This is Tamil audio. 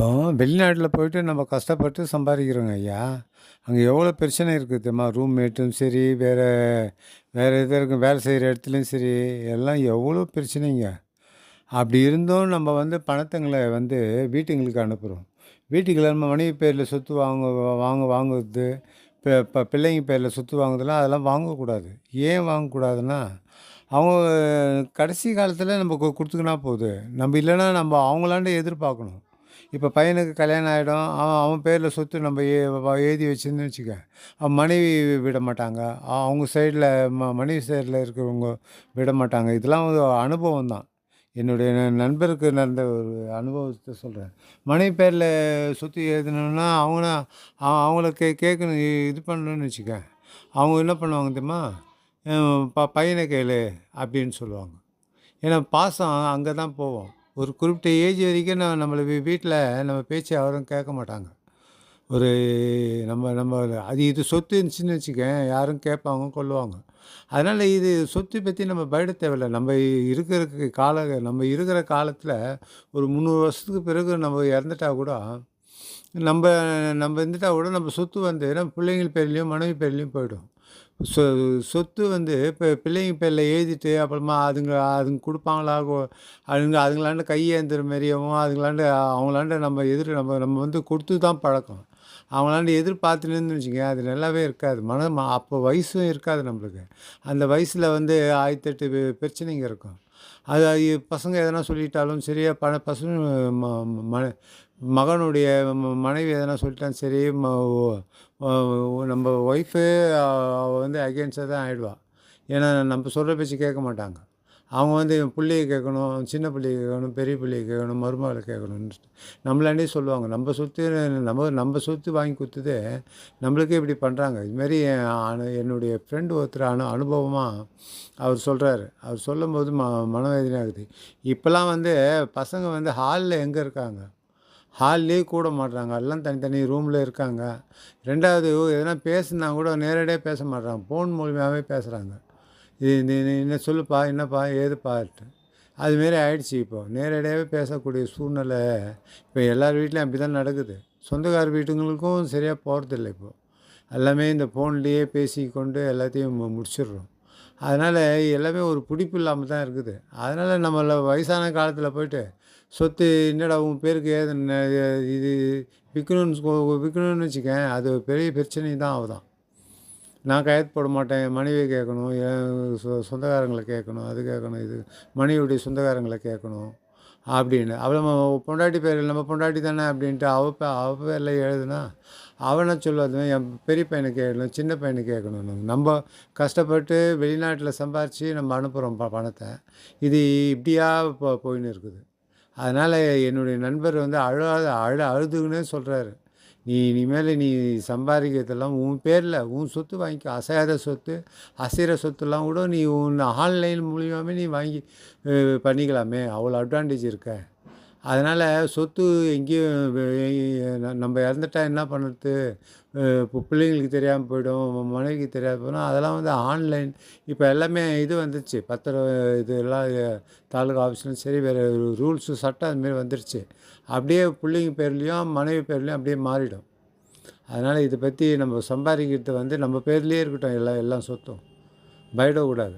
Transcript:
இப்போ வெளிநாட்டில போயிட்டு நம்ம கஷ்டப்பட்டு சம்பாதிக்கிறோங்க ஐயா. அங்க எவ்வளோ பிரச்சனை இருக்குது தெரியுமா? ரூம்மேட்டும் சரி, வேற எது இருக்கும் வேலை செய்ற இடத்துலயும் சரி, எல்லாம் எவ்வளோ பிரச்சனைங்க. அப்படி இருந்தும் நம்ம வந்து பணத்துங்கள வந்து வீட்டுங்களுக்கு அனுப்புறோம். வீட்டுக்கு நம்ம மனைவி பேர்ல சொத்து வாங்குறது, பிள்ளைங்க பேர்ல சொத்து வாங்குறதெல்லாம் அதெல்லாம் வாங்கக்கூடாது. ஏன் வாங்கக்கூடாதுன்னா, அவங்க கடைசி காலத்தில நம்ம குடுத்துக்கினா போது. நம்ம இல்லன்னா நம்ம அவங்களாண்ட எதிர்பார்க்கணும். இப்ப பையனுக்கு கல்யாணம் ஆயிடும். அவன் அவன் பேர்ல சொத்து நம்ம எழுதி வச்சிருந்தோம்னு வச்சுக்க, அவன் மனைவி விட மாட்டாங்க. அவங்க சைட்ல மனைவி சைட்ல இருக்கிறவங்க விட மாட்டாங்க. இதெல்லாம் ஒரு அனுபவம் தான். என்னுடைய நண்பருக்கு நடந்த ஒரு அனுபவத்த சொல்றேன். மனைவி பேர்ல சொத்து எழுதணும்னா, அவங்கள கேட்கணும் இது பண்ணணும்னு வச்சுக்க, அவங்க என்ன பண்ணுவாங்க தெரியுமா? "அ பையன கேளு" அப்படின்னு சொல்லுவாங்க. ஏன்னா பாசம் அங்க தான் போவும். ஒரு குறிப்பிட்ட ஏஜ் வரைக்கும் நம்மள வீட்ல நம்ம பேச்ச யாரும் கேட்க மாட்டாங்க. ஒரு நம்ம நம்ம அது இது சொத்து இருந்துச்சுன்னு வச்சுக்கயேன், யாரும் கேட்பாங்க, கொள்ளுவாங்க. அதனால இது சொத்து பத்தி நம்ம பயப்பட தேவையில்ல. நம்ம இருக்கிற காலத்தில ஒரு 300 வருஷத்துக்கு பிறகு நம்ம இறந்துட்டா கூட, நம்ப நம்ம இருந்துட்டா கூட நம்ம சொத்து வந்து நம்ம பிள்ளைங்கள் பேர்லயும், மனைவி பேர்லயும் போயிடும். சொ சொத்து வந்து இப்ப பிள்ளைங்க பேர்ல எழுதிட்டு, அப்புறமா அதுங்க குடுப்பாங்களா? அதுங்களாண்ட கையேந்துற மாரியும், அவங்களாண்ட நம்ம நம்ம வந்து குடுத்து தான் பழக்கம். அவங்களாண்ட எதிர்பார்த்துன்னு இருந்தோம்னு வச்சுக்கங்க, அது நல்லாவே இருக்காது. அப்போ வயசும் இருக்காது நம்மளுக்கு. அந்த வயசுல வந்து 1008 பிரச்சனைங்க இருக்கும். பசங்க எதனா சொல்லிட்டாலும் சரி, பசங்க ம ம மகனுடைய மனைவி எதனா சொல்லிட்டாலும் சரி, நம்ம ஒய்ஃபு அவ வந்து அகெயின்ஸ்டா தான் ஆயிடுவா. ஏன்னா, நம்ம சொல்ற பேச்சு கேட்க மாட்டாங்க. அவங்க வந்து புள்ளைய கேட்கணும், சின்ன புள்ளைய கேட்கணும், பெரிய புள்ளைய கேட்கணும், மருமகள கேட்கணும்னு நம்மளாண்டயே சொல்லுவாங்க. நம்ம சொத்து வாங்கி குடுத்ததே, நம்மளுக்கே இப்படி பண்றாங்க. இதுமாரி என்னுடைய ஃப்ரெண்ட் ஒருத்தர் அனுபவமா அவர் சொல்றாரு. அவர் சொல்லும்போது மனவேதனையா இருக்குது. இப்பலாம் வந்து பசங்க வந்து ஹால்ல எங்க இருக்காங்க? ஹால்லயே கூட மாட்றாங்க. எல்லாம் தனித்தனி ரூம்ல இருக்காங்க. 2வது எதனா பேசுனா கூட நேரடியா பேச மாட்றாங்க. ஃபோன் மூலியமாவே பேசுறாங்க. "இது நீ நீ என்ன சொல்லுப்பா, என்னப்பா, ஏதுப்பான்ட்டு." அதுமாரி ஆயிடுச்சு இப்போ. நேரடியாவே பேசக்கூடிய சூழ்நிலை இப்ப எல்லார் வீட்லயும் அப்படிதான் நடக்குது. சொந்தக்கார வீட்டுங்களுக்கும் சரியா போறதில்ல இப்போ. எல்லாமே இந்த ஃபோன்லயே பேசிக்கொண்டு எல்லாத்தையும் முடிச்சிடுறோம். அதனால எல்லாமே ஒரு பிடிப்பு இல்லாம தான் இருக்குது. அதனால நம்மள வயசான காலத்தில போயிட்டு, சொத்து என்னடா உன் பேருக்கு இது விக்கணும்னு வச்சுக்கயேன், அது ஒரு பெரிய பிரச்சனை தான் ஆகுதாம். நான் கையெழுத்து போட மாட்டேன். என் மனைவிய கேட்கணும், என் சொந்தக்காரங்கள கேட்கணும், அது கேட்கணும், இது மனைவியுடைய சொந்தக்காரங்கள கேட்கணும் அப்படின்னு. பொண்டாட்டி பேர் நம்ம பொண்டாட்டி தானே அப்படின்ட்டு அவ பேர்ல எழுதுனா, அவ என்ன சொல்லுவா, என் பெரிய பையனுக்கு கேட்கணும், சின்ன பையனுக்கு கேட்கணும்னு. நம்ம கஷ்டப்பட்டு வெளிநாட்டில சம்பாரிச்சு நம்ம அனுப்புறோம் பணத்த. இது இப்படியா போயின்னு இருக்குது. அதனால என்னுடைய நண்பர் வந்து அழுதுக்குன்னே சொல்றாரு. இனிமேல் சம்பாதிக்கிறதெல்லாம் உன் பேர்ல உன் சொத்து வாங்கிக்கோ. அசையாத சொத்து, அசையிற சொத்துலாம் கூட நீ உன் ஆன்லைன் மூலியமாவே நீ வாங்கி பண்ணிக்கலாமே! அவ்வளோ அட்வான்டேஜ் இருக்க. அதனால சொத்து எங்கேயும் நம்ம இறந்துட்டா என்ன பண்ணுறது? இப்போ பிள்ளைங்களுக்கு தெரியாம போயிடும், மனைவிக்கு தெரியாம போயிடும். அதெல்லாம் வந்து ஆன்லைன் இப்போ எல்லாமே இது வந்துருச்சு. இதெல்லாம் தாலுகா ஆஃபீஸ்லயும் சரி, வேறு ரூல்ஸு சட்டம் அதுமாரி வந்துருச்சு. அப்படியே பிள்ளைங்க பேர்லயும், மனைவி பேர்லயும் அப்படியே மாறிடும். அதனால இத பத்தி நம்ம சம்பாதிக்கிறது வந்து நம்ம பேர்லயே இருக்கட்டும் எல்லாம் சொத்தும். பயப்படக்கூடாது.